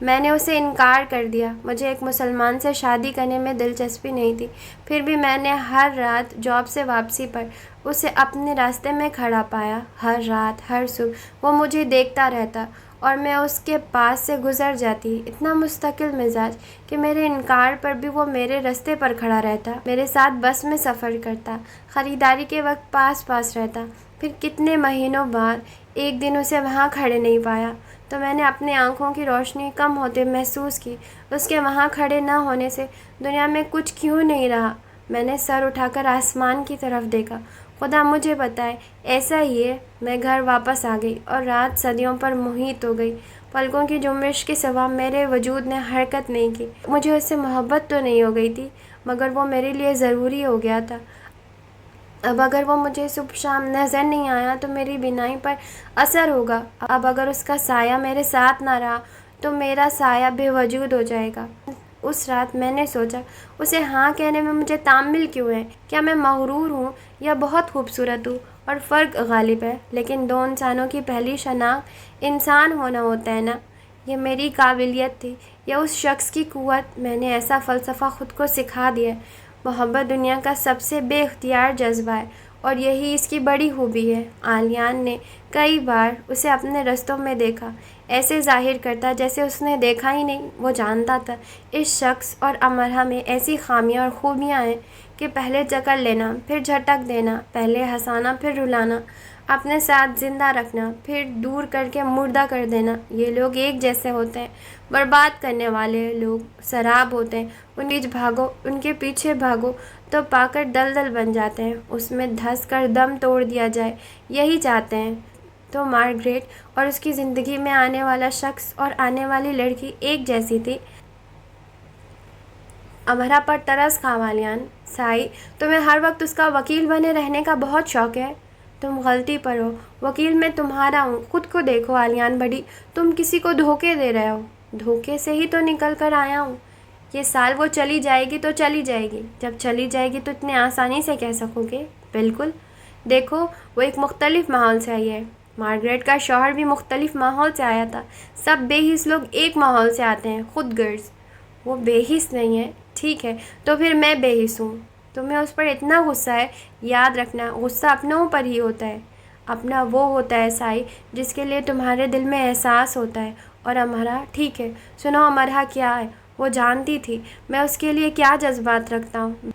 میں نے اسے انکار کر دیا۔ مجھے ایک مسلمان سے شادی کرنے میں دلچسپی نہیں تھی، پھر بھی میں نے ہر رات جاب سے واپسی پر اسے اپنے راستے میں کھڑا پایا۔ ہر رات، ہر صبح وہ مجھے دیکھتا رہتا اور میں اس کے پاس سے گزر جاتی۔ اتنا مستقل مزاج کہ میرے انکار پر بھی وہ میرے راستے پر کھڑا رہتا، میرے ساتھ بس میں سفر کرتا، خریداری کے وقت پاس پاس رہتا۔ پھر کتنے مہینوں بعد ایک دن اسے وہاں کھڑے نہیں پایا تو میں نے اپنی آنکھوں کی روشنی کم ہوتے محسوس کی۔ اس کے وہاں کھڑے نہ ہونے سے دنیا میں کچھ کیوں نہیں رہا؟ میں نے سر اٹھا کر آسمان کی طرف دیکھا۔ خدا مجھے بتائے، ایسا ہی ہے۔ میں گھر واپس آ گئی اور رات صدیوں پر محیط ہو گئی۔ پلکوں کی جنبش کے سوا میرے وجود نے حرکت نہیں کی۔ مجھے اس سے محبت تو نہیں ہو گئی تھی، مگر وہ میرے لیے ضروری ہو گیا تھا۔ اب اگر وہ مجھے صبح شام نظر نہیں آیا تو میری بینائی پر اثر ہوگا۔ اب اگر اس کا سایہ میرے ساتھ نہ رہا تو میرا سایہ بے وجود ہو جائے گا۔ اس رات میں نے سوچا، اسے ہاں کہنے میں مجھے تامل کیوں ہے؟ کیا میں مغرور ہوں یا بہت خوبصورت ہوں اور فرق غالب ہے؟ لیکن دو انسانوں کی پہلی شناخت انسان ہونا ہوتا ہے نا۔ یہ میری قابلیت تھی یا اس شخص کی قوت؟ میں نے ایسا فلسفہ خود کو سکھا دیا ہے۔ محبت دنیا کا سب سے بے اختیار جذبہ ہے اور یہی اس کی بڑی خوبی ہے۔ آلیان نے کئی بار اسے اپنے رستوں میں دیکھا، ایسے ظاہر کرتا جیسے اس نے دیکھا ہی نہیں۔ وہ جانتا تھا اس شخص اور امرہ میں ایسی خامیاں اور خوبیاں ہیں کہ پہلے جکڑ لینا، پھر جھٹک دینا، پہلے ہنسانا پھر رلانا، اپنے ساتھ زندہ رکھنا پھر دور کر کے مردہ کر دینا۔ یہ لوگ ایک جیسے ہوتے ہیں، برباد کرنے والے لوگ سراب ہوتے ہیں، ان کے پیچھے بھاگو تو پا کر دلدل بن جاتے ہیں، اس میں دھس کر دم توڑ دیا جائے، یہی چاہتے ہیں۔ تو مارگریٹ اور اس کی زندگی میں آنے والا شخص اور آنے والی لڑکی ایک جیسی تھی۔ امرہ پر ترس کھا آلیان۔ سائی، تمہیں ہر وقت اس کا وکیل بنے رہنے کا بہت شوق ہے۔ تم غلطی پر ہو، وکیل میں تمہارا ہوں۔ خود کو دیکھو آلیان بڑی، تم کسی کو دھوکے دے رہے ہو۔ دھوکے سے ہی تو نکل کر آیا ہوں۔ یہ سال وہ چلی جائے گی تو چلی جائے گی۔ جب چلی جائے گی تو اتنے آسانی سے کہہ سکو گے؟ بالکل۔ دیکھو، وہ ایک مختلف ماحول سے آئی ہے۔ مارگریٹ کا شوہر بھی مختلف ماحول سے آیا تھا۔ سب بے حس لوگ ایک ماحول سے آتے ہیں، خود غرض۔ وہ بے حس نہیں ہے۔ ٹھیک ہے، تو پھر میں بے حس ہوں۔ تمہیں اس پر اتنا غصہ ہے۔ یاد رکھنا، غصہ اپنوں پر ہی ہوتا ہے۔ اپنا وہ ہوتا ہے سائی جس کے لیے تمہارے دل میں احساس ہوتا ہے۔ اور امرہ، ٹھیک ہے، سنو امرہ کیا ہے۔ وہ جانتی تھی میں اس کے لیے کیا جذبات رکھتا ہوں۔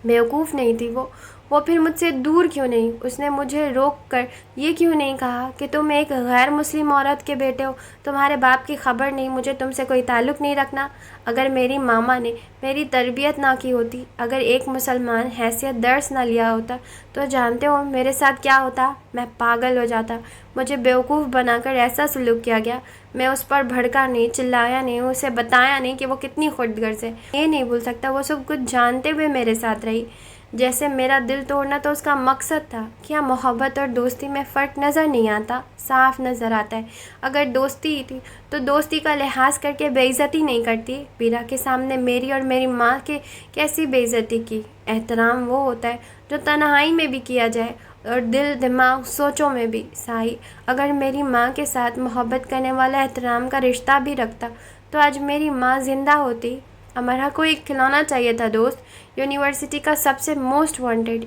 بیوقوف نہیں تھی وہ پھر مجھ سے دور کیوں نہیں؟ اس نے مجھے روک کر یہ کیوں نہیں کہا کہ تم ایک غیر مسلم عورت کے بیٹے ہو، تمہارے باپ کی خبر نہیں، مجھے تم سے کوئی تعلق نہیں رکھنا؟ اگر میری ماما نے میری تربیت نہ کی ہوتی، اگر ایک مسلمان حیثیت درس نہ لیا ہوتا تو جانتے ہو میرے ساتھ کیا ہوتا؟ میں پاگل ہو جاتا۔ مجھے بیوقوف بنا کر ایسا سلوک کیا گیا۔ میں اس پر بھڑکا نہیں، چلایا نہیں، اسے بتایا نہیں کہ وہ کتنی خود غرض ہے۔ یہ نہیں بھول سکتا وہ سب کچھ جانتے ہوئے میرے ساتھ رہی۔ جیسے میرا دل توڑنا تو اس کا مقصد تھا۔ کیا محبت اور دوستی میں فرق نظر نہیں آتا؟ صاف نظر آتا ہے۔ اگر دوستی ہی تھی تو دوستی کا لحاظ کر کے بے عزتی نہیں کرتی۔ بیرا کے سامنے میری اور میری ماں کے کیسی بے عزتی کی؟ احترام وہ ہوتا ہے جو تنہائی میں بھی کیا جائے اور دل، دماغ، سوچوں میں بھی۔ سائی، اگر میری ماں کے ساتھ محبت کرنے والا احترام کا رشتہ بھی رکھتا تو آج میری ماں زندہ ہوتی۔ امرہ کو ایک کھلونا چاہیے تھا دوست، یونیورسٹی کا سب سے موسٹ وانٹڈ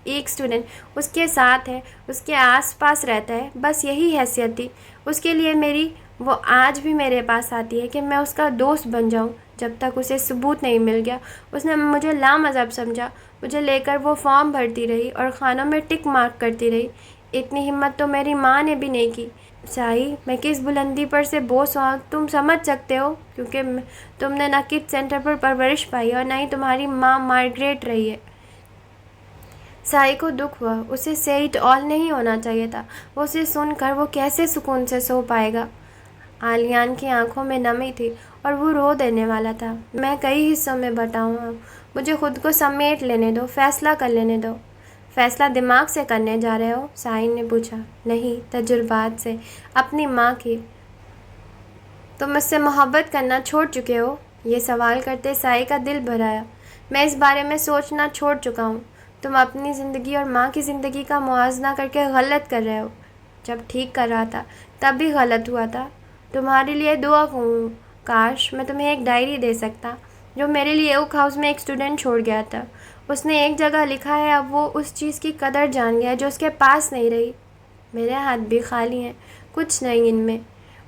ایک اسٹوڈنٹ اس کے ساتھ ہے، اس کے آس پاس رہتا ہے، بس یہی حیثیت تھی اس کے لیے میری۔ وہ آج بھی میرے پاس آتی ہے کہ میں اس کا دوست بن جاؤں۔ جب تک اسے ثبوت نہیں مل گیا اس نے مجھے لامذہب سمجھا۔ مجھے لے کر وہ فارم بھرتی رہی اور خانوں میں ٹک مارک کرتی رہی۔ اتنی ہمت تو میری ماں نے بھی نہیں کی۔ سائی، میں کس بلندی پر سے بوس ہوں تم سمجھ سکتے ہو، کیونکہ تم نے نہ کڈ سینٹر پر پرورش پائی اور نہ ہی تمہاری ماں مارگریٹ رہی ہے۔ سائی کو دکھ ہوا، اسے say it all نہیں ہونا چاہیے تھا۔ وہ اسے سن کر وہ کیسے سکون سے سو پائے گا؟ آلیان کی آنکھوں میں نمی تھی اور وہ رو دینے والا تھا۔ میں کئی حصوں میں بٹا ہوں، مجھے خود کو سمیٹ لینے دو، فیصلہ کر لینے دو۔ فیصلہ دماغ سے کرنے جا رہے ہو؟ سائی نے پوچھا۔ نہیں، تجربات سے، اپنی ماں کی۔ تم اس سے محبت کرنا چھوڑ چکے ہو؟ یہ سوال کرتے سائی کا دل بھر آیا۔ میں اس بارے میں سوچنا چھوڑ چکا ہوں۔ تم اپنی زندگی اور ماں کی زندگی کا موازنہ کر کے غلط کر رہے ہو۔ جب ٹھیک کر رہا تھا تب بھی غلط ہوا تھا۔ تمہارے لیے دعا کروں، کاش میں تمہیں ایک ڈائری دے سکتا جو میرے لیے اوک ہاؤس میں ایک اسٹوڈنٹ چھوڑ گیا تھا۔ اس نے ایک جگہ لکھا ہے، اب وہ اس چیز کی قدر جان گیا جو اس کے پاس نہیں رہی۔ میرے ہاتھ بھی خالی ہیں، کچھ نہیں ان میں۔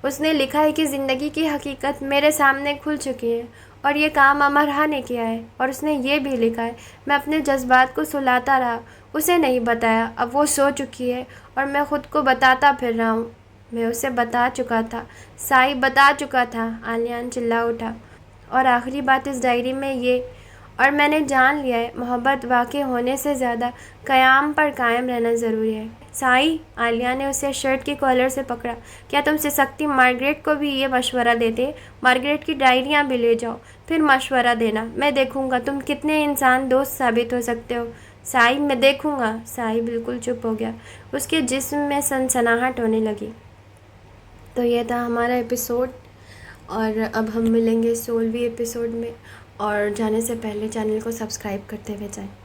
اس نے لکھا ہے کہ زندگی کی حقیقت میرے سامنے کھل چکی ہے اور یہ کام امرہ نے کیا ہے۔ اور اس نے یہ بھی لکھا ہے، میں اپنے جذبات کو سلاتا رہا، اسے نہیں بتایا، اب وہ سو چکی ہے اور میں خود کو بتاتا پھر رہا ہوں۔ میں اسے بتا چکا تھا، سائی بتا چکا تھا، عالیان چلا اٹھا۔ اور آخری بات اس ڈائری میں یہ، اور میں نے جان لیا ہے، محبت واقع ہونے سے زیادہ قیام پر قائم رہنا ضروری ہے۔ سائی، عالیہ نے اسے شرٹ کی کالر سے پکڑا، کیا تم سسکتی مارگریٹ کو بھی یہ مشورہ دیتے؟ مارگریٹ کی ڈائریاں بھی لے جاؤ، پھر مشورہ دینا، میں دیکھوں گا تم کتنے انسان دوست ثابت ہو سکتے ہو۔ سائی، میں دیکھوں گا۔ سائی بالکل چپ ہو گیا، اس کے جسم میں سنسناہٹ ہونے لگی۔ تو یہ تھا ہمارا ایپیسوڈ، اور اب ہم ملیں گے 16ویں ایپیسوڈ میں، اور جانے سے پہلے چینل کو سبسکرائب کرتے ہوئے جائیں۔